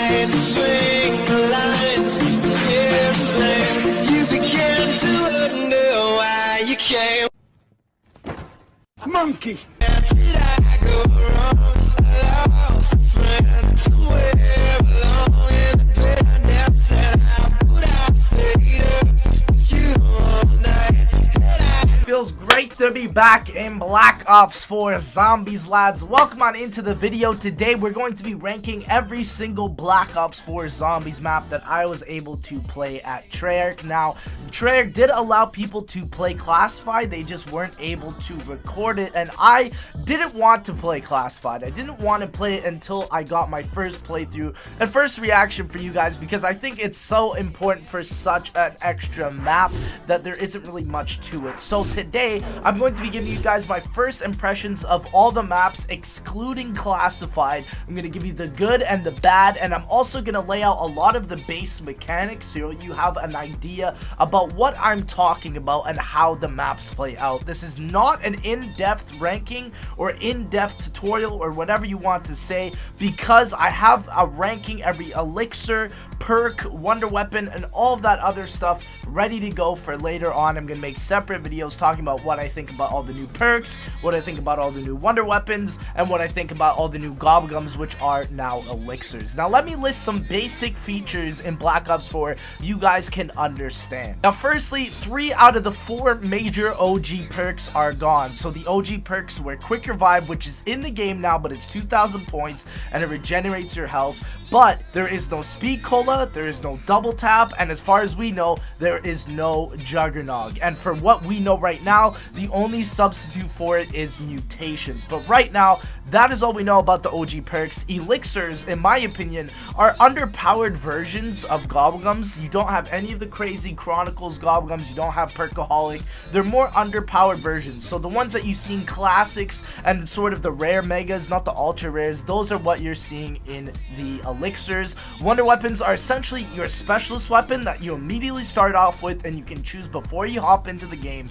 night, swing the lines, hear flame. You began to wonder why you came. Monkey! Did I go wrong? I lost a friend somewhere along in the bitterness, and I put out later. You all night. Feels great to be back in Black Ops 4 Zombies, lads. Welcome on into the video. Today we're going to be ranking every single Black Ops 4 Zombies map that I was able to play at Treyarch. Now, Treyarch did allow people to play Classified, they just weren't able to record it, and I didn't want to play Classified. I didn't want to play it until I got my first playthrough and first reaction for you guys, because I think it's so important for such an extra map that there isn't really much to it. So today, I'm going to be giving you guys my first impressions of all the maps, excluding Classified. I'm going to give you the good and the bad, and I'm also going to lay out a lot of the base mechanics so you have an idea about what I'm talking about and how the maps play out. This is not an in-depth ranking or in-depth tutorial or whatever you want to say, because I have a ranking every elixir, perk, wonder weapon, and all of that other stuff ready to go for later on. I'm going to make separate videos talking about what I think about all the new perks, what I think about all the new wonder weapons, and what I think about all the new gobblegums, which are now elixirs. Now let me list some basic features in Black Ops 4 you guys can understand. Now firstly, 3 out of the 4 major OG perks are gone. So the OG perks were Quick Revive, which is in the game now, but it's 2,000 points and it regenerates your health. But there is no Speed Cola, there is no Double Tap, and as far as we know, there is no Juggernog. And for what we know right now, the only substitute for it is mutations. But right now, that is all we know about the OG perks. Elixirs, in my opinion, are underpowered versions of gobblegums. You don't have any of the crazy Chronicles gobblegums, you don't have Perkaholic. They're more underpowered versions. So the ones that you see in classics and sort of the rare megas, not the ultra rares, those are what you're seeing in the elixirs. Wonder weapons are essentially your specialist weapon that you immediately start off with and you can choose before you hop into the game,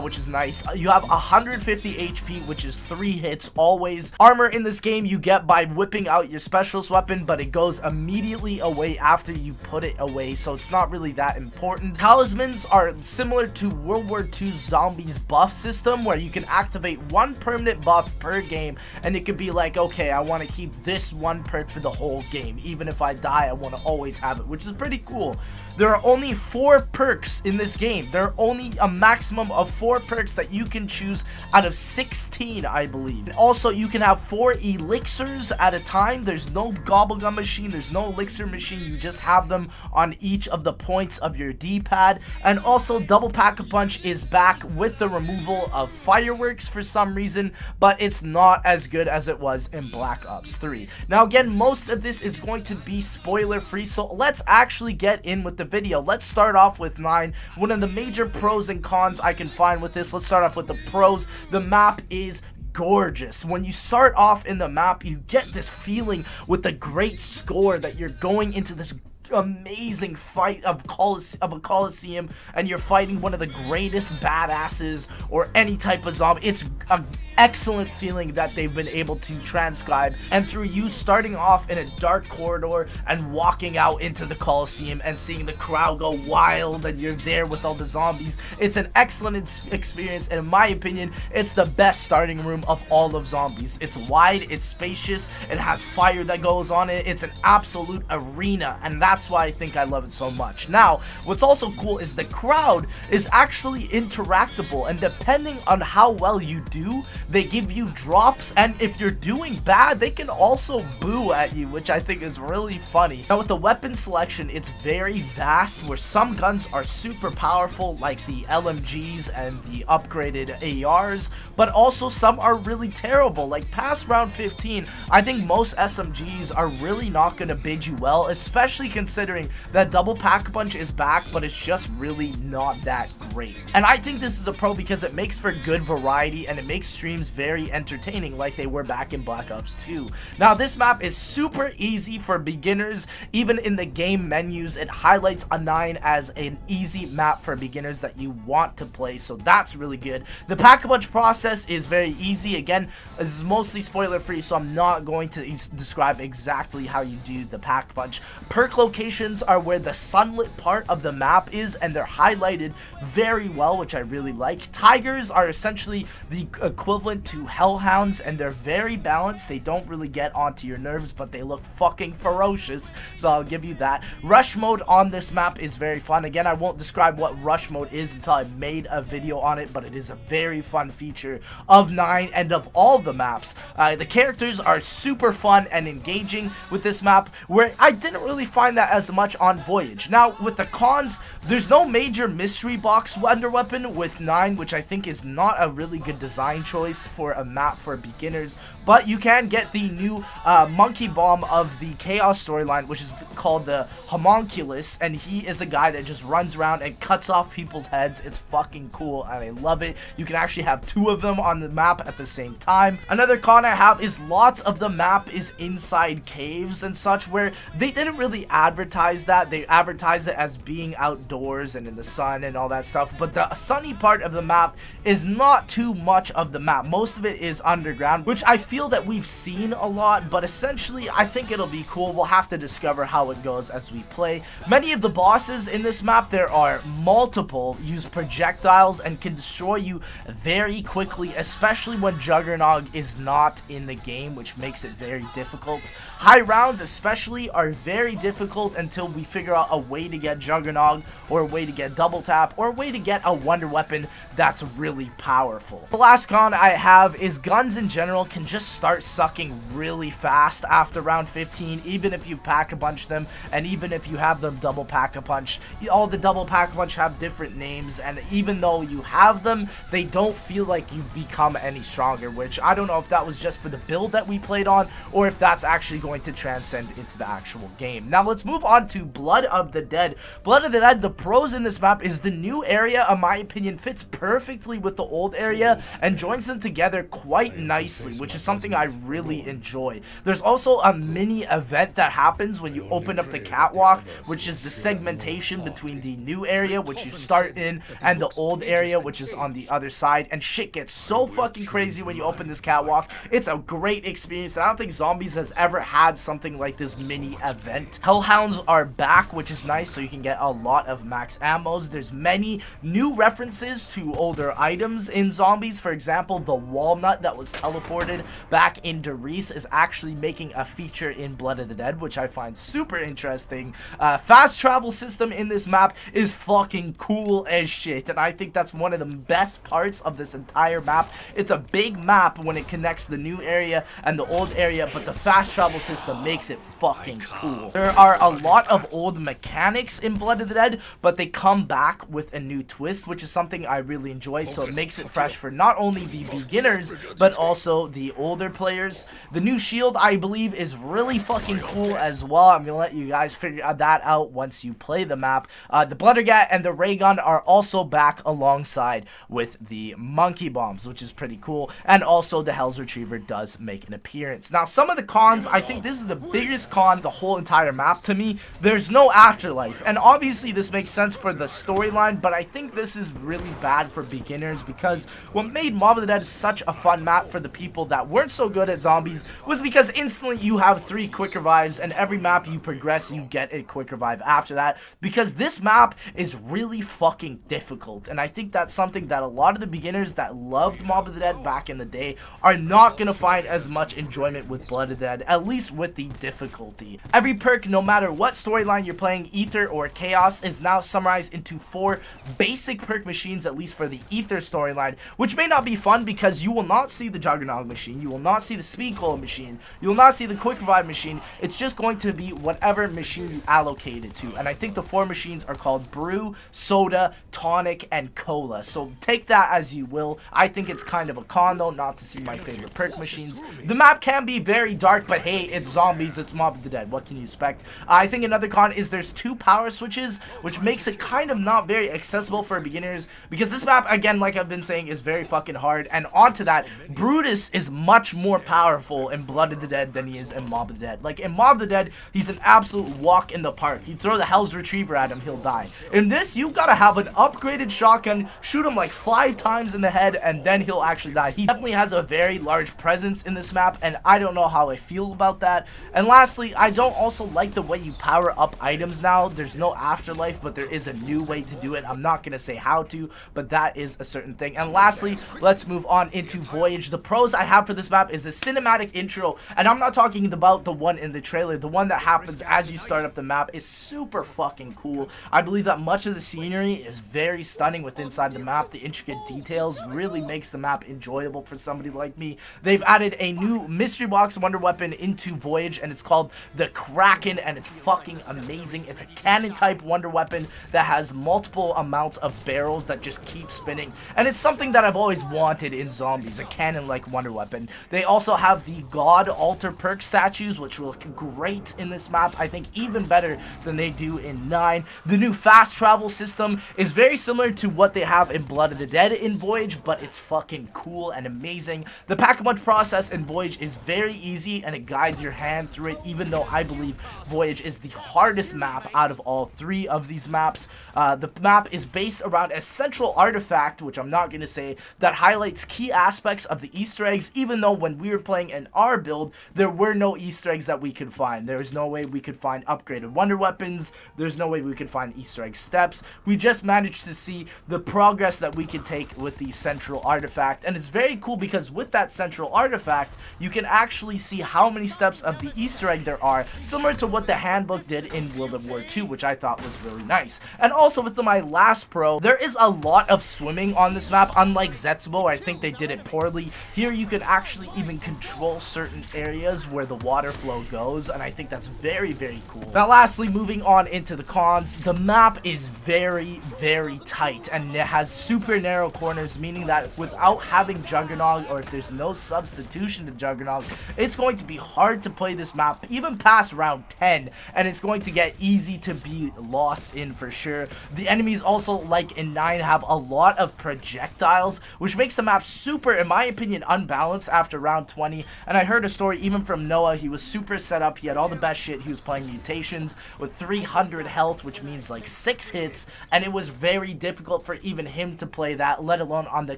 which is nice. You have 150 HP, which is 3 hits always. Armor in this game you get by whipping out your specialist weapon, but it goes immediately away after you put it away, so it's not really that important. Talismans are similar to World War II Zombies buff system, where you can activate 1 permanent buff per game, and it could be like, okay, I want to keep this 1 perk for the whole game. Even if I die, I want to always have it, which is pretty cool. There are only 4 perks in this game. There are only a maximum of 4 perks that you can choose out of 16, I believe. Also, you can have 4 elixirs at a time. There's no gobblegum machine, there's no elixir machine, you just have them on each of the points of your D-pad. And also, Double Pack-a-Punch is back with the removal of fireworks for some reason, but it's not as good as it was in Black Ops 3. Now again, most of this is going to be spoiler free, so let's actually get in with the video. Let's start off with 9. One of the major pros and cons I can find with this, let's start off with the pros. The map is gorgeous. When you start off in the map, you get this feeling with the great score that you're going into this amazing fight of a coliseum, and you're fighting one of the greatest badasses or any type of zombie. It's an excellent feeling that they've been able to transcribe, and through you starting off in a dark corridor and walking out into the coliseum and seeing the crowd go wild and you're there with all the zombies, it's an excellent experience, and in my opinion, it's the best starting room of all of zombies. It's wide, it's spacious, it has fire that goes on it, it's an absolute arena, and that's why I think I love it so much. Now, what's also cool is the crowd is actually interactable, and depending on how well you do, they give you drops, and if you're doing bad, they can also boo at you, which I think is really funny. Now with the weapon selection, it's very vast, where some guns are super powerful like the LMGs and the upgraded ARs, but also some are really terrible. Like past round 15, I think most SMGs are really not going to bid you well, especially considering considering that double pack-a-punch is back, but it's just really not that great. And I think this is a pro because it makes for good variety and it makes streams very entertaining like they were back in Black Ops 2. Now this map is super easy for beginners. Even in the game menus, it highlights a 9 as an easy map for beginners that you want to play, so that's really good. The pack-a-punch process is very easy. Again, this is mostly spoiler free, so I'm not going to describe exactly how you do the pack-a-punch. Perk locations are where the sunlit part of the map is, and they're highlighted very well, which I really like. Tigers are essentially the equivalent to hellhounds, and they're very balanced. They don't really get onto your nerves, but they look fucking ferocious, so I'll give you that. Rush mode on this map is very fun. Again, I won't describe what rush mode is until I made a video on it, but it is a very fun feature of 9 and of all the maps. The characters are super fun and engaging with this map, where I didn't really find that as much on Voyage. Now, with the cons, there's no major mystery box wonder weapon with 9, which I think is not a really good design choice for a map for beginners, but you can get the new monkey bomb of the Chaos storyline, which is called the Homunculus, and he is a guy that just runs around and cuts off people's heads. It's fucking cool and I love it. You can actually have 2 of them on the map at the same time. Another con I have is lots of the map is inside caves and such, where they didn't really advertise that. They advertised it as being outdoors and in the sun and all that stuff, but the sunny part of the map is not too much of the map. Most of it is underground, which I feel that we've seen a lot, but essentially I think it'll be cool. We'll have to discover how it goes as we play. Many of the bosses in this map, there are multiple, use projectiles and can destroy you very quickly, especially when Juggernog is not in the game, which makes it very difficult. High rounds especially are very difficult until we figure out a way to get Juggernog, or a way to get double tap, or a way to get a wonder weapon that's really powerful. The last con I have is guns in general can just start sucking really fast after round 15, even if you pack-a-punch them, and even if you have them double pack-a-punch. All the double pack-a-punch have different names, and even though you have them, they don't feel like you've become any stronger, which I don't know if that was just for the build that we played on, or if that's actually going to transcend into the actual game. Now let's move on to Blood of the Dead. Blood of the Dead, the pros in this map is the new area, in my opinion, fits perfectly with the old area and joins them together quite nicely, which is something I really enjoy. There's also a mini event that happens when you open up the catwalk, which is the segmentation between the new area, which you start in, and the old area, which is on the other side, and shit gets so fucking crazy when you open this catwalk. It's a great experience, and I don't think Zombies has ever had something like this mini event. Hellhounds are back, which is nice, so you can get a lot of max ammos. There's many new references to older items in Zombies. For example, the walnut that was teleported back in Reese is actually making a feature in Blood of the Dead, which I find super interesting. Fast travel system in this map is fucking cool as shit, and I think that's one of the best parts of this entire map. It's a big map when it connects the new area and the old area, but the fast travel system makes it fucking cool. There are a lot of old mechanics in Blood of the Dead, but they come back with a new twist, which is something I really enjoy, so it makes it fresh for not only the beginners, but also the older players. The new shield, I believe, is really fucking cool as well. I'm gonna let you guys figure that out once you play the map. The Blundergat and the Ray Gun are also back alongside with the monkey bombs, which is pretty cool, and also the Hell's Retriever does make an appearance. Now, some of the cons, I think this is the biggest con the whole entire map to me. There's no afterlife, and obviously this makes sense for the storyline, but I think this is really bad for beginners, because what made Mob of the Dead such a fun map for the people that weren't so good at Zombies was because instantly you have 3 quick revives, and every map you progress you get a quick revive after that, because this map is really fucking difficult, and I think that's something that a lot of the beginners that loved Mob of the Dead back in the day are not gonna find as much enjoyment with Blood of the Dead, at least with the difficulty. Every perk, no matter what storyline you're playing, Ether or Chaos, is now summarized into 4 basic perk machines, at least for the Ether storyline, which may not be fun because you will not see the Juggernog machine, you will not see the Speed Cola machine, you will not see the Quick Revive machine. It's just going to be whatever machine you allocate it to, and I think the 4 machines are called Brew, Soda, Tonic, and Cola, so take that as you will. I think it's kind of a con though not to see my favorite perk machines. The map can be very dark, but hey, it's Zombies, it's Mob of the Dead, what can you expect? I think another con is there's 2 power switches, which makes it kind of not very accessible for beginners, because this map, again, like I've been saying, is very fucking hard. And onto that, Brutus is much more powerful in Blood of the Dead than he is in Mob of the Dead. Like, in Mob of the Dead, he's an absolute walk in the park. You throw the Hell's Retriever at him, he'll die. In this, you gotta have an upgraded shotgun, shoot him like 5 times in the head, and then he'll actually die. He definitely has a very large presence in this map, and I don't know how I feel about that. And lastly, I don't also like the way you power up items now. There's no afterlife, but there is a new way to do it. I'm not gonna say how to, but that is a certain thing. And lastly, let's move on into Voyage. The pros I have for this map is the cinematic intro, and I'm not talking about the one in the trailer. The one that happens as you start up the map is super fucking cool. I believe that much of the scenery is very stunning with inside the map. The intricate details really makes the map enjoyable for somebody like me. They've added a new mystery box wonder weapon into Voyage, and it's called the Kraken, and it's fucking amazing. It's a cannon type wonder weapon that has multiple amounts of barrels that just keep spinning, and it's something that I've always wanted in zombies, a cannon like wonder weapon. They also have the God Altar perk statues, which will look great in this map. I think even better than they do in 9. The new fast travel system is very similar to what they have in Blood of the Dead in Voyage, but it's fucking cool and amazing. The pack-a-punch process in Voyage is very easy, and it guides your hand through it, even though I believe Voyage is the hardest map out of all 3 of these maps. The map is based around a central artifact, which I'm not going to say, that highlights key aspects of the Easter eggs, even though when we were playing in our build, there were no Easter eggs that we could find. There was no way we could find upgraded wonder weapons. There's no way we could find Easter egg steps. We just managed to see the progress that we could take with the central artifact, and it's very cool because with that central artifact, you can actually see how many steps of the Easter egg there are, similar to what the handbook did in World of War II, which I thought was really nice. And also with my last pro, there is a lot of swimming on this map, unlike Zetsubo, where I think they did it poorly. Here you can actually even control certain areas where the water flow goes, and I think that's very, very cool. Now lastly, moving on into the cons, the map is very, very tight, and it has super narrow corners, meaning that without having Juggernog, or if there's no substitution to Juggernog, it's going to be hard to play this map even past round 10, and it's going to get easy to be lost in for sure. The enemies also, like in 9, have a lot of projectiles, which makes the map super, in my opinion, unbalanced after round 20. And I heard a story even from Noah. He was super set up, he had all the best shit, he was playing mutations with 300 health, which means like 6 hits, and it was very difficult for even him to play that, let alone on the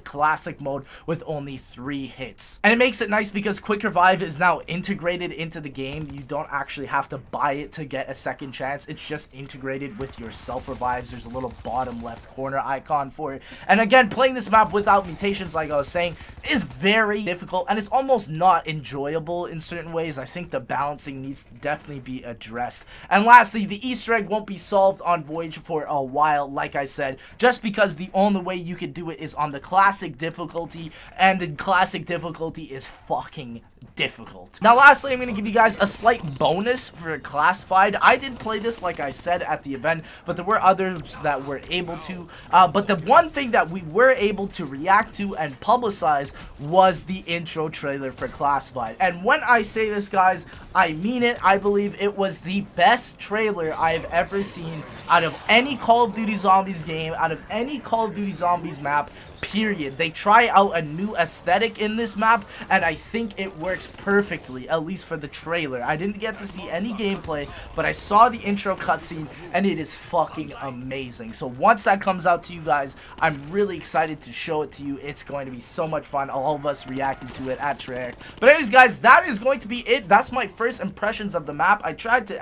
classic mode with only 3 hits. And it makes it nice because Quick Revive is now integrated into the game. You don't actually have to buy it to get a second chance. It's just integrated with your self revives. There's a little bottom left corner icon for it. And again, playing this map without mutations, like I was saying, is very difficult, and it's almost not enjoyable in certain ways. I think the balancing needs to definitely be addressed. And lastly, the Easter egg won't be solved on Voyage for a while, like I said, just because the only way you could do it is on the classic difficulty, and the classic difficulty is fucking difficult. Now lastly, I'm going to give you guys a slight bonus for Classified. I did play this, like I said, at the event, but there were others that were able to. But the one thing that we were able to react to and publicize was the intro trailer for Classified. And when I say this, guys, I mean it. I believe it was the best trailer I've ever seen out of any Call of Duty Zombies game, out of any Call of Duty Zombies map, period. They try out a new aesthetic in this map, and I think it works perfectly, at least for the trailer. I didn't get to see any gameplay, but I saw the intro cutscene, and it is fucking amazing. So once that comes out to you guys, I'm really excited to show it to you. It's going to be so much fun. All of us reacted to it at Treyarch. But anyways, guys, that is going to be it. That's my first impressions of the map. I tried to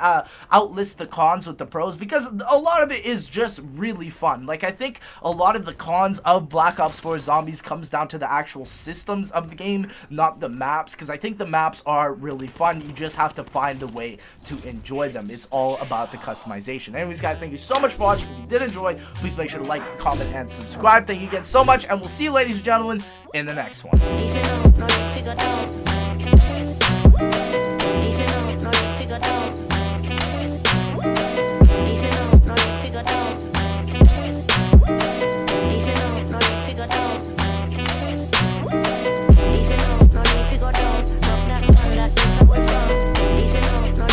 outlist the cons with the pros because a lot of it is just really fun. Like, I think a lot of the cons of Black Ops 4 Zombies comes down to the actual systems of the game, not the maps, because I think the maps are really fun. You just have to find the way to enjoy them. It's all about the customization. Anyways, guys, thank you so much for watching. If you did enjoy, please make sure to like, comment, and subscribe. Thank you again so much, and we'll see you, ladies and gentlemen, in the next one.